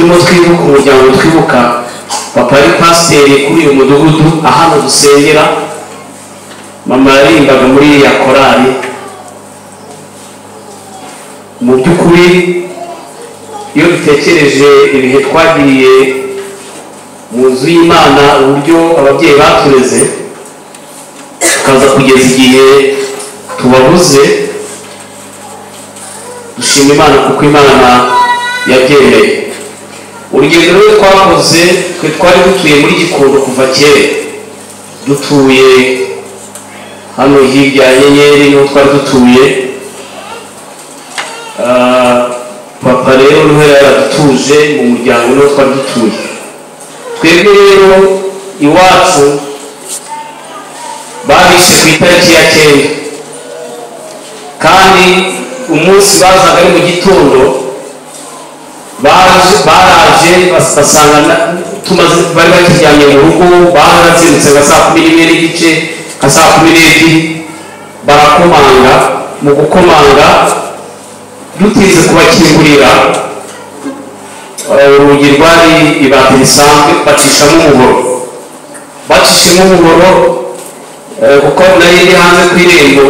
turimo twibuka umuryango twibuka papa ari pasiteri kuri uyu mudugudu ahantu dusengera. Mama yarimbaga muri ya korali. Mu by'ukuri iyo dutekereje ibihe twagiye mu nzu y'Imana, uburyo ababyeyi batureze, tukaza kugeza igihe tubabuze, dushima Imana kuko Imana yabyemeye. Urugendo rero twakoze, twe twari dutuye muri Gikondo kuva kera, dutuye hano hirya ya Nyenyeri niho twari dutuye. Papa rero niho yaradutuje mu muryango niho twari dutuye. Twebwe rero iwacu babishe ku itariki ya 9, kandi umunsi bazaga ari mu gitondo baraje basanga tumaze bari bakiryamye mu rugo. Barazindutse nka saa 11 n'igice, nka saa 12 barakomanga. Mu gukomanga dutize kubakingurira, urugi rwari ibati risanzwe, bacishamo umuhoro. Bacishemo umuhoro kuko nari ndi hanze ku irembo,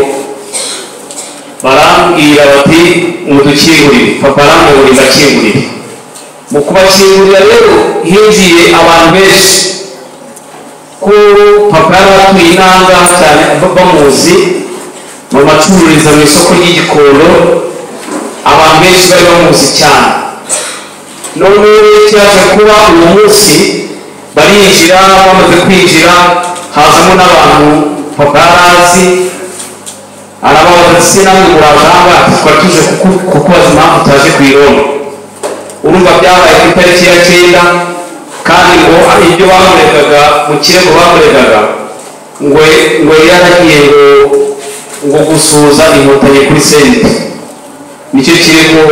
barambwira bati mudukingurire. Papa arambwira ndakingurire. Mu kubakingurira rero hinjiye abantu benshi, ko papa yaratuye intanga cyane bamuzi, mama acururiza mu isoko ry'Igikondo. Abantu benshi bari bamuzi cyane. None cyaje kuba uwo munsi barinjira, bamaze kwinjira hazamo n'abantu papa yarazi, arababaza ati namwe murajanga, twari tuje kukubaza impamvu tutaje ku irondo. Urumva byabaye ku itariki ya 9, kandi ngo ibyo bamuregaga mu kirego bamuregaga ngo yaragiye ngo gusuhuza inkotanyi kuri sente. Nicyo kirego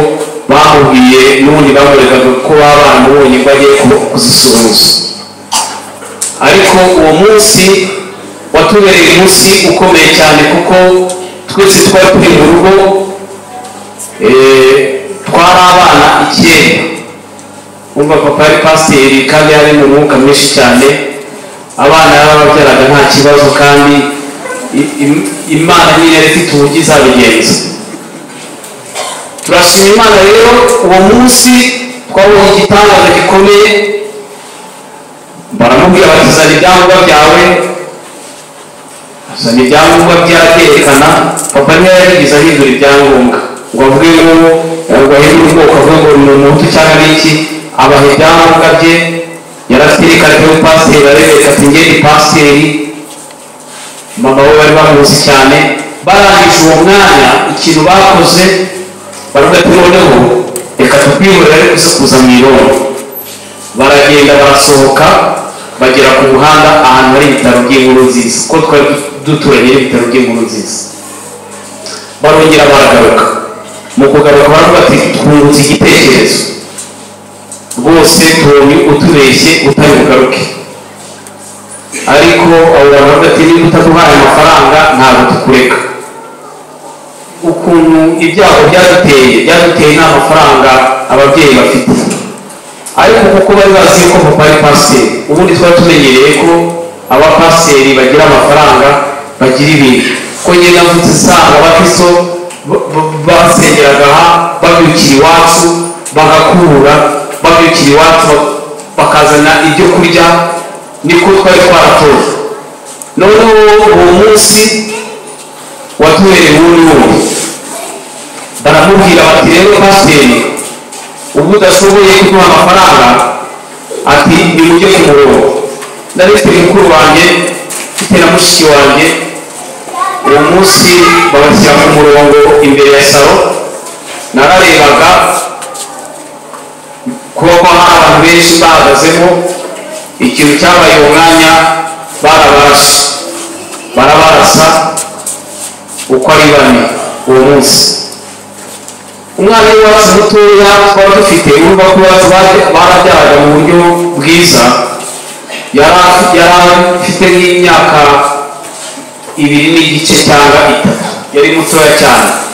bamubwiye, n'ubundi bamuregaga ko babamubonye ngo agiye kuzisuhuza. Ariko uwo munsi watubereye umunsi ukomeye cyane, kuko twese twari turi mu rugo, twari abana 9. Umva papa ari pasiteri kandi yari mu mwuka mwinshi cyane. Abana yarababyaraga nta kibazo, kandi Imana niyo yari ifite uburyo izabigenza. Turashima Imana rero, uwo munsi twabonye igitangaza gikomeye. Baramubwira bati zana ibyangombwa byawe. Azana ibyangombwa byerekana. Papa niyo yagize ahindura ibyangombwa ngo avuge ngo ahindure ubwoko, avuge ngo ni umuntu cyangwa n'iki. Abaha ibyangombwa bye, yarafite ikarita y'ubupasiteri, arereka ati njye ni pasiteri. Mama we bari bamuzi cyane. Barangije uwo mwanya ikintu bakoze, baravuga ati noneho reka tukwihorere ariko kuza mu irondo. Baragenda barasohoka bagera ku muhanda ahantu hari ibitaro by'inkuru nziza, ko twari duturanye n'ibitaro by'inkuru nziza. Barongera baragaruka. Mu kugaruka baravuga ati twungutse igitekerezo rwose, tubonye utubeshye utari bugaruke. Ariko abo baravuga ati niba utaduhaye amafaranga ntabwo tukureka. Ukuntu ibyago byaduteye nta mafaranga ababyeyi bafite. Ariko kuko bari bazi ko papa ari pasiteri, ubundi twari tumenyereye ko abapasiteri bagira amafaranga, bagira ibintu. Ko njye navutse nsanga abakiso basengeraga babyukira iwacu, bagakura babyukira iwacu bakazana ibyo kurya. Niko twari twaratoje. Noneho uwo munsi watubereye wundi. Baramubwira bati rero pasiteri, ubu udashoboye kuduha amafaranga, ati nimujye ku murongo. Narifite mukuru wanjye, mfite na mushiki wanjye. Uwo munsi babashyira ku murongo imbere ya salo. Nararebaga kuko hari abantu benshi bahagazemo. Ikintu cyabaye uwo mwanya, barabarasa uko ari 4 uwo munsi. Umwana w'iwacu mutoya twari dufite, urumva ko barabyaraga mu buryo bwiza. Yari afite nk'imyaka 2 n'igice cyangwa 3, yari mutoya cyane.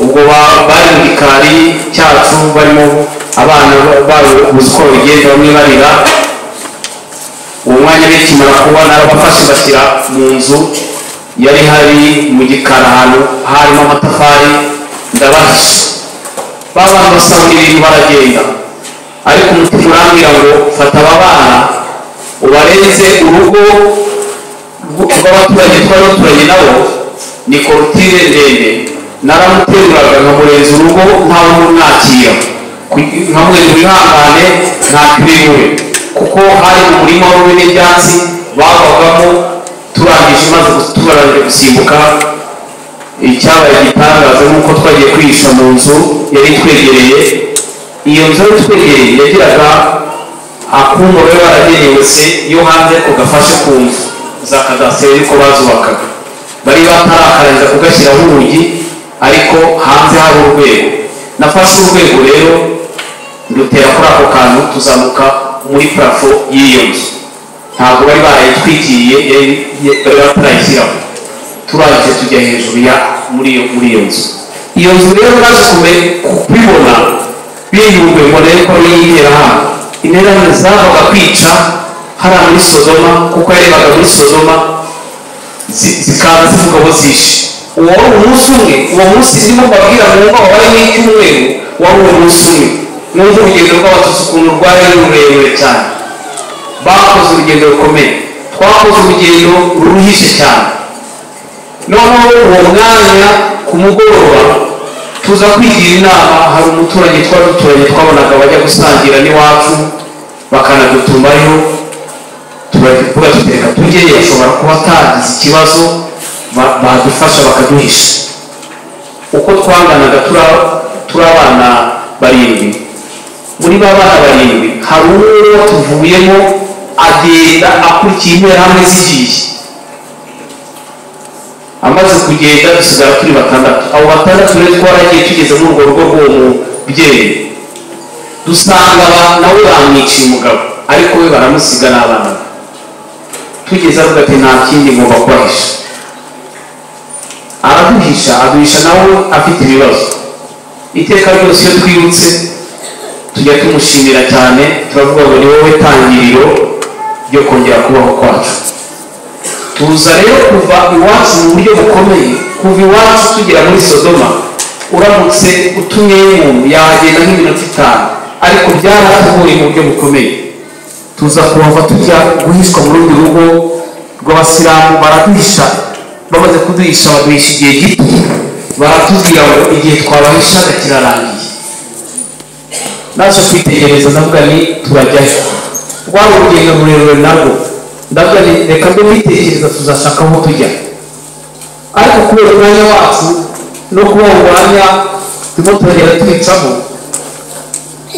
ubwo bari mu gikari cyacu barimo abana babo uko bigenda bamwe barira. uwo mwanya bikimara kuba narabafashe bashyira mu nzu yari hari mu gikari ahantu harimo amatafari ndabahisha. babana basabona ibintu baragenda, ariko umutima urambwira ngo fata aba bana ubarenze urugo rw'abaturage twari baturanye nabo, ni korutire ndende. naramuteruraga nkamurenza urugo ntawe mwakira, nkamwereka ihangane ntakiriwe, kuko hari mu murima w'urubi n'ibyatsi babagamo. turangije maze tubarangije gusimbuka, icyabaye gitangaza nuko twagiye kwihisha mu nzu yari twegereye. iyo nzu yari twegereye yagiraga akumba bari baragenewe se yo hanze ko gafashe ku nzu za kadasiteri ko bazubakaga, bari batarakarangiza kugashyiraho urugi, ariko hanze hari urwego. nafashe urwego rero ndutera kuri ako kantu tuzamuka muri parafo y'iyo nzu. ntabwo bari barayitwikiriye, bari batarayishyiraho. turangije tujya hejuru ya muri iyo nzu. iyo nzu rero naje kubibona biyumve mbona yuko ari interahamwe. interahamwe zavaga kwica hariya muri Sodoma, kuko yarebaga muri Sodoma zikaza zivuga abo zishe. uwo wari umunsi umwe, uwo munsi ndimo mbabwira mu ngo wari n'icyumweru, wari uwo munsi umwe. n'ubwo urugendo rw'abatutsi ukuntu rwari rurerure cyane, bakoze urugendo rukomeye, twakoze urugendo ruruhishe cyane. noneho uwo mwanya ku mugoroba tuza kwigira inama. hari umuturage twari duturanye twabonaga bajya gusangira n'iwacu bakanadutumayo, turavuga tuteka tujyeyo, ashobora kuba atagize ikibazo badufasha bakaduhisha. uko twanganaga turi abana barindwi, muri ba bana barindwi hari uwo tuvuyemo agenda akurikiye interahamwe zigiye. amaze kugenda dusigara turi batandatu. abo batandatu rero twaragiye tugeze muri urwo rugo rw'uwo mubyeyi, dusanga nawe bamwiciye umugabo, ariko we baramusiga n'abana. tugeze avuga ati nta kindi ngomba kubahisha. araduhisha, aduhisha nawe afite ibibazo. iteka ryose iyo twibutse tujya tumushimira cyane, turavuga ngo ni wowe tangiriro ryo kongera kubaho kwacu. tuza rero kuva iwacu mu buryo bukomeye, kuva iwacu tugera muri Sodoma. uramutse utumye umuntu yagenda nk'iminota 5, ariko byaratugoye mu buryo bukomeye. tuza kuhava tujya guhishwa mu rundi rugo rw'abasilamu. baraduhisha, bamaze kuduhisha baduhisha igihe gito, baratubwira ngo igihe twabahishaga kirarangiye. naje kwitegereza ndavuga ni turajyayo. rwari urugendo rurerure narwo, ndavuga ni reka mbe mwitekereza tuzashaka aho tujya. ariko kubera umwanya wacu no kuba umwanya turimo turagenda tubicamo,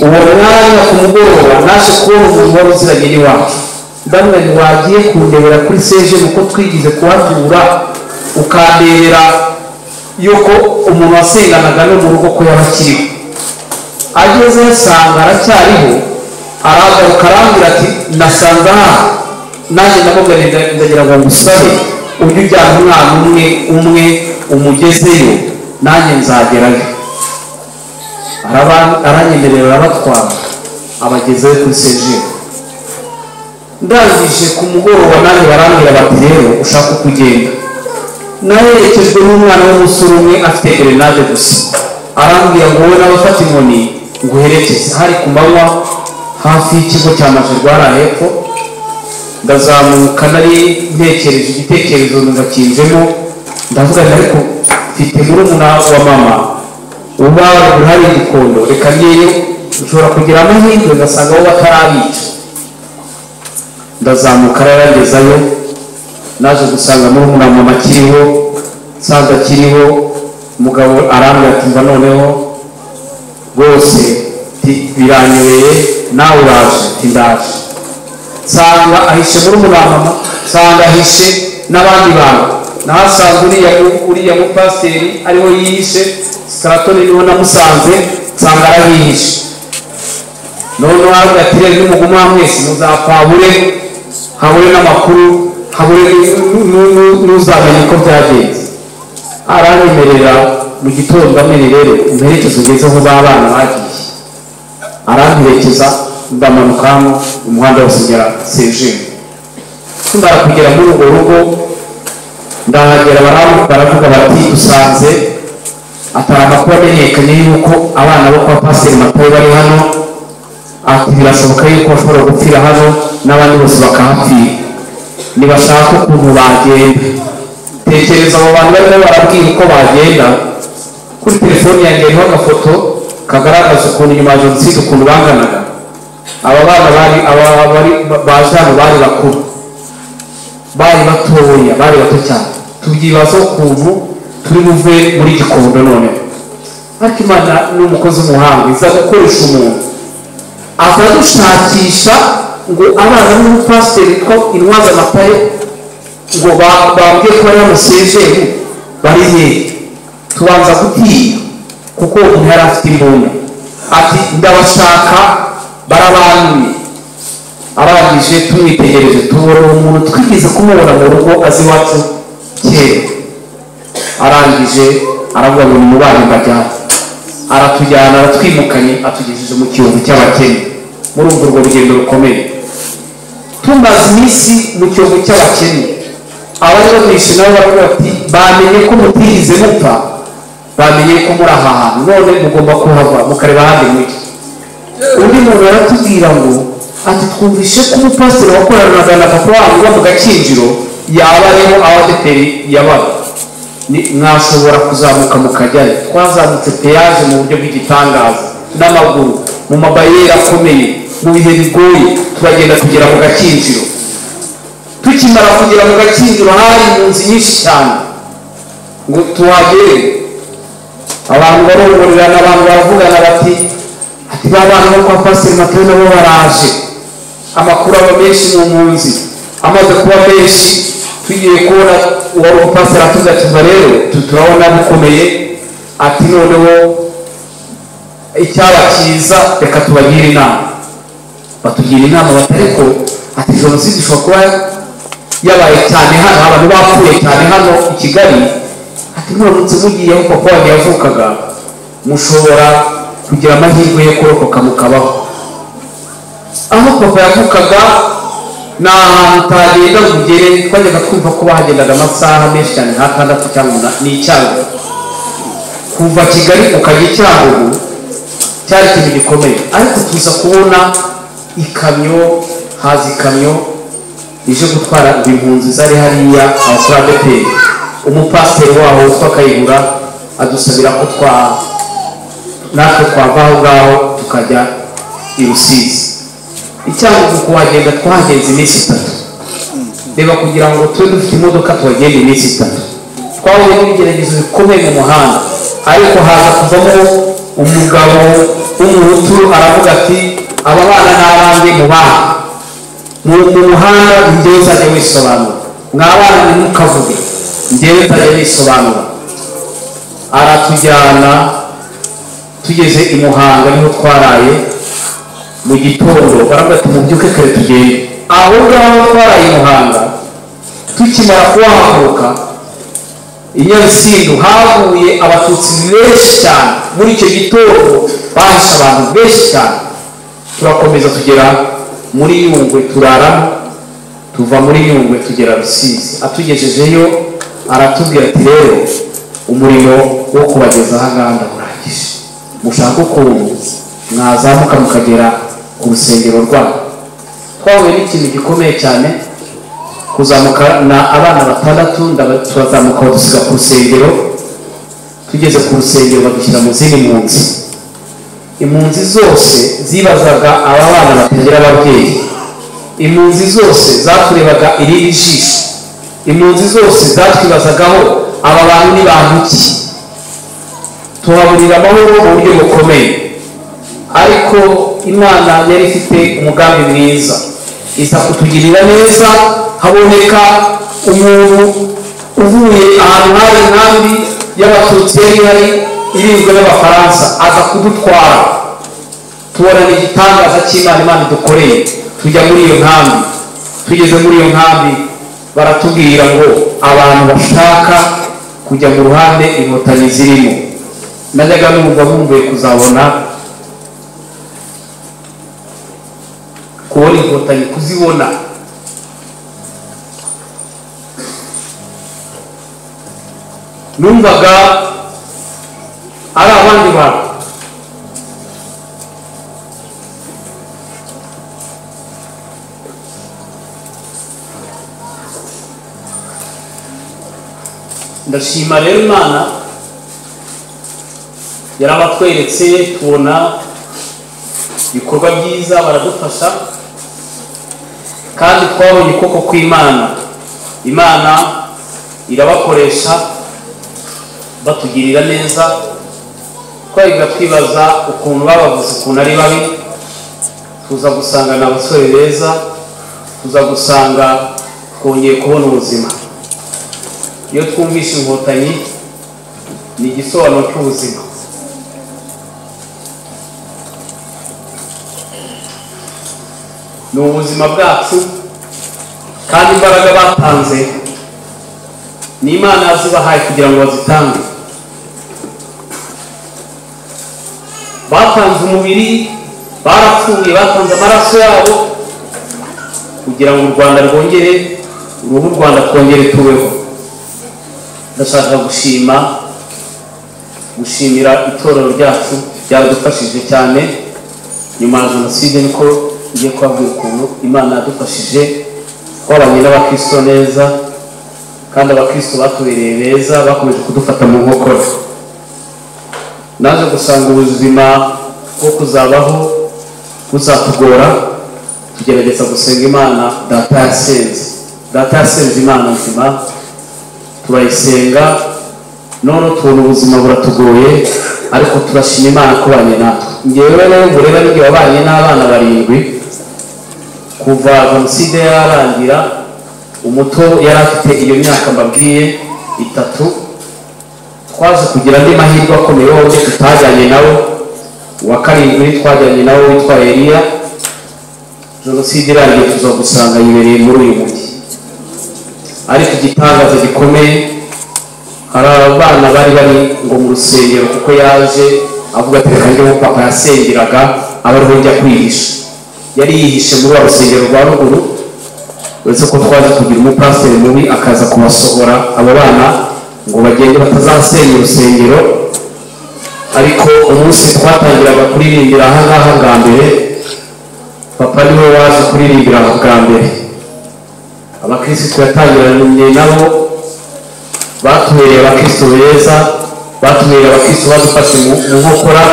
uwo mwanya ku mugoroba naje kubona umuntu wari uziranye n'iwacu. ndavuga ni wagiye kundebera kuri seje uko twigize kuhatura, ukandebera yuko umuntu wasenganaga no mu rugo ko yabakiriho. ageze asanga aracyariho, aragaruka arambwira ati nasanze aha. nanjye ndamubwira ndagira ngo ngusabe ujye ujyana umwana umwe umugezeyo, nanjye nzagerayo. aranyemerera arabatwara abagezeyo kuri seje. ndangije ku mugoroba nanjye barambwira bati rero ushaka kugenda. naherekejwe n'umwana w'umusore umwe afite grenade gusa. arambwira ngo wowe n'abafata inkoni nguherekeze. hari ku manywa hafi y'ikigo cya Majerwara hepfo. ndazamuka nari ntekereje igitekerezo ndakinjemo, ndavuga ariko mfite murumuna wa mama uba hari Gikondo, reka ngeyo nshobora kugira amahirwe ngasanga bo batarabica. ndazamuka ararangezayo, naje gusanga murumuna wa mama akiriho, nsanga akiriho. umugabo arambwira ati mva noneho rwose biranyobeye, nawe uraje? ati ndaje. nsanga ahishe murumuna wa mama, nsanga ahishe n'abandi bantu. nahasanze uriya mupasiteri ariho yihishe, Stratoni niho namusanze, nsanga arahihishe. noneho aravuga ati rero nimuguma mwese muzapfa, habure n'amakuru, habure n'uzamenya uko byagenze. aranyemerera mu gitondo bamwe rero umperekeza ugezeho b'abana bagiye aramperekeza ndamanuka hano umuhanda wose ugera sejeni tumara kugera muri urwo rugo ndahagera baravuga bati dusanze atari amakuru amenyekanye yuko abana bo kwa Pasiteri Matayo bari hano ati birashoboka yuko bashobora gupfira hano n'abandi bose bakahapfira nibashaka ukuntu bagenda tekereza abo bantu barimo barabwira uko bagenda kuri telefoni yanjye hariho agafoto kagaragaza ukuntu nyuma ya jenoside ukuntu banganaga aba bana baje hano bari bakuru bari batoya bari bato cyane tubyibaza ukuntu turi buve muri Gikondo none ariko Imana n'umukozi w'umuhanga iza gukoresha umuntu akadushakisha ngo abana n'umupasiteri witwa Intwaza Matayo ngo bambwiye ko bari bamusezeye bari hehe tubanza gutinya kuko umuntu yari afite imbunda ati ndabashaka barabanuye arangije tumwitegereje tubona umuntu twigeze kumubona mu rugo azi iwacu kera arangije aravuga ngo ni mubana mbajyana aratujyana aratwimukanye atugejeje mu kiyovu cy'abakene muri urwo rugendo rukomeye tumaze iminsi mu kiyovu cy'abakene abari bamwishe nabo baravuga bati bamenye ko mutigize mupfa bamenye ko muri aha hantu none mugomba kuhava mukareba ahandi mujya undi muntu aratubwira ngo ati twumvishe ko umupasiteri wakoranaga na papa wanyu wo mu Gakinjiro yaba ariho abadeperi yabaga mwashobora kuzamuka mukajyayo twazamutse peyaje mu buryo bw'igitangaza n'amaguru mu mabayeri akomeye mu bihe bigoye turagenda kugera mu Gakinjiro tukimara kugera mu Gakinjiro hari impunzi nyinshi cyane ngo tuhagere abantu barongorera n'abantu baravugana bati ati babana bo kwa Pasiteri Matayo nabo baraje amakuru aba menshi mu mpunzi amaze kuba menshi tugiye kubona uwari umupasiteri atuze ati mva rero turabona bikomeye ati noneho icyaba cyiza reka tubagire inama batugira inama batari ko ati jenoside ishobora kuba yabaye cyane hano abantu bapfuye cyane hano i Kigali ati muramutse mugiyeho papa wanjye yavukaga mushobora kugira amahirwe yo kurokoka mukabaho aho papa yavukaga ni ahantu utagenda ngo ugere twajyaga twumva ko bahagendaga amasaha menshi cyane nk'atandatu cyangwa n'icyago kuva Kigali ukajya Icyangugu cyari ikintu gikomeye ariko tuza kubona ikamyo haza ikamyo ije gutwara impunzi zari hariya abakora ADEPR umupasiteri waho witwa Kayihura adusabira ko natwe twava aho ngaho tukajya i Rusizi Icyangugu kuhagenda twahagenze iminsi 3 reba kugira ngo tube dufite imodoka tuhagenda iminsi 3 twahuye n'ibigeragezo bikomeye mu muhanda ariko haza kuvamo umugabo w'umuhutu aravuga ati aba bana n'abandi mu bana mu muhanda njyewe nzajya wisobanura mwabana ntimukavuge njyewe nzajya wisobanura aratujyana tugeze i Muhanga niho twaraye mu gitondo baravuga ati mubyuke kare tugende aho ngaho twaraye i Muhanga tukimara kuhahaguruka i Nyabisindu havuye abatutsi benshi cyane muri icyo gitondo bahishe abantu benshi cyane turakomeza tugera muri Nyungwe turaramo tuva muri Nyungwe tugera Rusizi atugejejeyo aratubwira ati rero umurimo wo kubageza aha ngaha ndawurangije mushaka ukuntu mwazamuka mukagera ku rusengero rwabo twahuye n'ikintu gikomeye cyane kuzamuka na abana 6 turazamuka badusiga ku rusengero tugeze ku rusengero badushyira mu zindi mpunzi impunzi zose zibazaga aba bana batagira ababyeyi impunzi zose zaturebaga irindi jisho impunzi zose zatwibazagaho aba bantu ni bantu ki tuhaburira amahoro mu buryo bukomeye ariko Imana yari ifite umugambi mwiza iza kutugirira neza haboneka umuntu uvuye ahantu hari inkambi y'abatutsi yari irinzwe n'abafaransa aza kudutwara tubona igitangaza cy'Imana Imana idukoreye tujya muri iyo nkambi tugeze muri iyo nkambi baratubwira ngo abantu bashaka kujya mu ruhande inkotanyi zirimo najyaga numva nkumbuye kuzabona kubona inkotanyi kuzibona numvaga ari abandi bantu ndashima rero Imana yarabatweretse tubona ibikorwa byiza baradufasha kandi twabonye koko kw'Imana irabakoresha batugirira neza twagiga twibaza ukuntu babavuze ukuntu ari babi tuza gusanga n'abasore beza tuza gusanga twongeye kubona ubuzima iyo twumvishe inkotanyi ni igisobanuro cy'ubuzima ni ubuzima bwacu kandi imbaraga batanze ni Imana yazibahaye kugira ngo bazitange batanze umubiri barapfuye batanze amaraso yabo kugira ngo u Rwanda rwongere uruhu u Rwanda twongere tubeho ndashaka gushimira itorero ryacu ryadufashije cyane nyuma ya jenoside niko ngiye kubabwira ukuntu Imana yadufashije twabanye n'abakristo neza kandi abakristo batubereye beza bakomeje kudufata mu nkokora naje gusanga ubuzima bwo kuzabaho buzatugora tugerageza gusenga Imana data yasenze Imana nzima turayisenga none tubona ubuzima buratugoye ariko turashima Imana kubanye natwe ngewe rero mureba n'igihe wabanye n'abana 7 kuva jenoside yarangira umuto yari afite iyo myaka mbabwiye 3 twaje kugira andi mahirwe akomeye wose tutajyanye nawe wa 7 twajyanye nawe witwa Eliya jenoside irangiye tuza gusanga yibereye muri uyu mujyi ariko igitangaza gikomeye hari abana bari ngo mu rusengero kuko yaje avuga ati reka njye papa yasengeraga abariho njya kwihisha yari yihishe muri rusengero rwa ruguru uretse ko twaje kugira umupasiteri mubi akaza kubasohora abo bana ngo bagende batazasenya urusengero ariko umunsi twatangiraga kuririmbira aha ngaha bwa mbere papa niwe waje kuririmbira bwa mbere abakristo yatangiranye nabo batubereye abakristo beza batubereye abakristo badufashe mu nkokora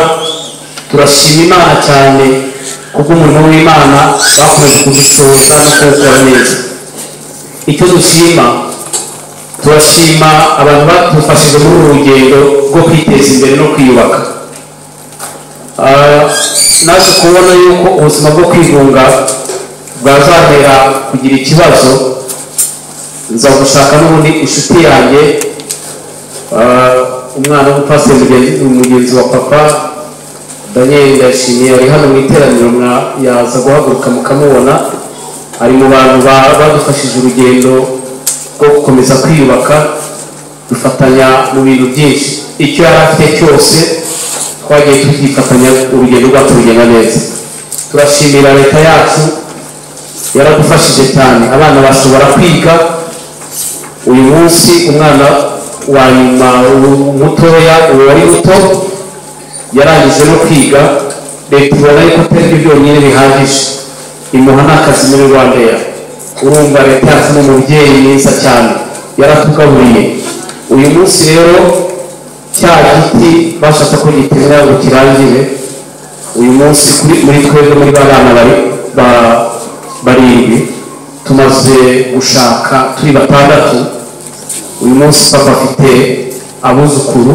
turashima Imana cyane kubw'umuntu w'Imana bakomeje kudushoza no kuwukora neza icyo dushima turashima abantu badufashije muri uru rugendo rwo kwiteza imbere no kwiyubaka naje kubona yuko ubuzima bwo kwigunga bwazantera kugira ikibazo nza gushaka n'ubundi inshuti yanjye umwana w'umupasiteri mugenzi wa papa Daniel Ndashimiye ari hano mu iteraniro yaza guhaguruka mukamubona ari mu bantu badufashije urugendo rwo gukomeza kwiyubaka dufatanya mu bintu byinshi icyo yari afite cyose twagiye tugifatanya urugendo rwacu rugenda neza turashimira leta yacu yaradufashije cyane abana bashobora kwiga uyu munsi umwana wa nyuma mutoya wari muto yarangije no kwiga leta ibona yuko atari byonyine bihagije imuha n'akazi muri Rwandair urumva leta yacu n'umubyeyi mwiza cyane yaratugaburiye uyu munsi rero cya giti bashaka ko gitemera ngo kirangire uyu munsi muri twebwe muri bana barindwi tumaze gushaka turi 6 uyu munsi papa afite abuzukuru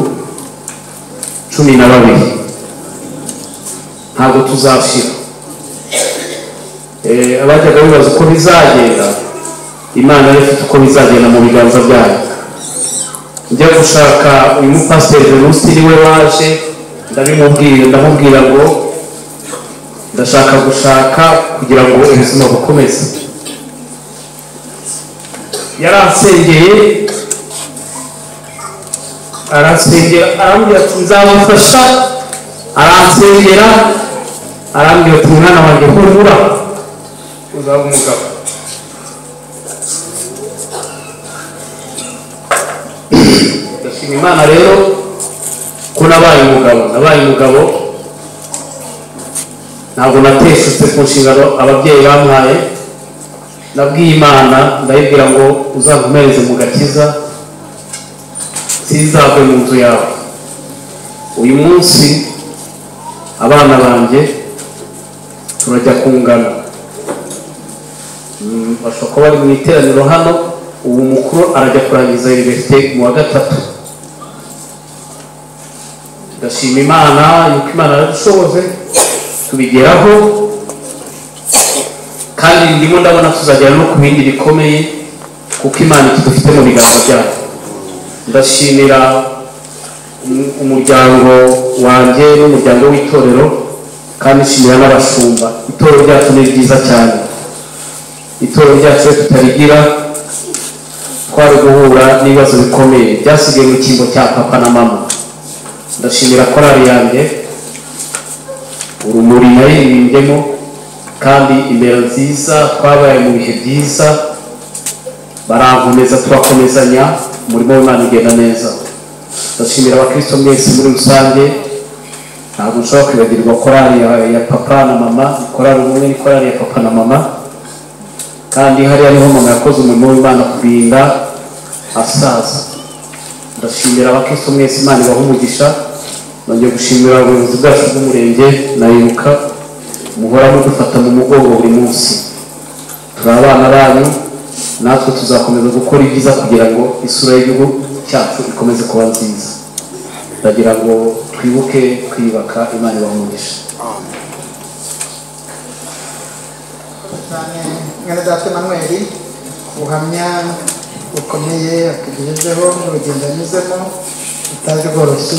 12 ntabwo tuzashira abajyaga bibaza uko bizagenda Imana ifite uko bizagenda mu biganza byayo njya gushaka uyu mupasiteri Venuste niwe waje ndamubwira ngo ndashaka gushaka kugira ngo ubuzima bukomeze yaransengeye aransengera arambwira ati nzabafasha, aransengera arambwira ati mwana wanjye humura uzaba umugabo. Ndashima Imana rero ko nabaye umugabo, ntabwo nateshutse ku nshingano ababyeyi bamuhaye. Nabwiye Imana ndayibwira ngo uzankomereze mu gakiza, sizagwe mu nzu yawe. Uyu munsi abana banjye turajya kungana, bashobora kuba bari mu iteraniro hano. Ubu mukuru arajya kurangiza universite mu wa 3. Ndashima Imana yuko Imana yaradushoboze tubigeraho, kandi ndimo ndabona tuzagera no ku bindi bikomeye kuko Imana itudufite mu biganza byayo. Ndashimira umuryango wanjye n'umuryango w'itorero, kandi nshimira n'abashumba. Itorero ryacu ni ryiza cyane. Itorero ryacu tutarigira twari guhura n'ibibazo bikomeye byasigaye mu cyimbo cya papa na mama. Ndashimira korali yanjye Urumuri naririmbemo, kandi imbere nziza twabaye mu bihe byiza, barankomeza turakomezanya, umurimo w'Imana ugenda neza. Ndashimira abakristo mwese muri rusange, ntabwo nshobora kwibagirwa korali ya papa na mama. Korali umwe ni korali ya papa na mama, kandi hariya niho mama yakoze umurimo w'Imana kurinda asaza. Ndashimira abakristo mwese, Imana ibahe umugisha. Nongeye gushimira ubuyobozi bwacu bw'umurenge na Ibuka, muhora mudufata mu mugongo buri munsi. Turi abana banyu, natwe tuzakomeza gukora ibyiza kugira ngo isura y'igihugu cyacu ikomeze kuba nziza. Ndagira ngo twibuke kwiyubaka. Imana ibahe umugisha. Mwene Data Emmanuel, ubuhamya bukomeye atugejejeho n'urugendo anyuzemo rutari rworoshye.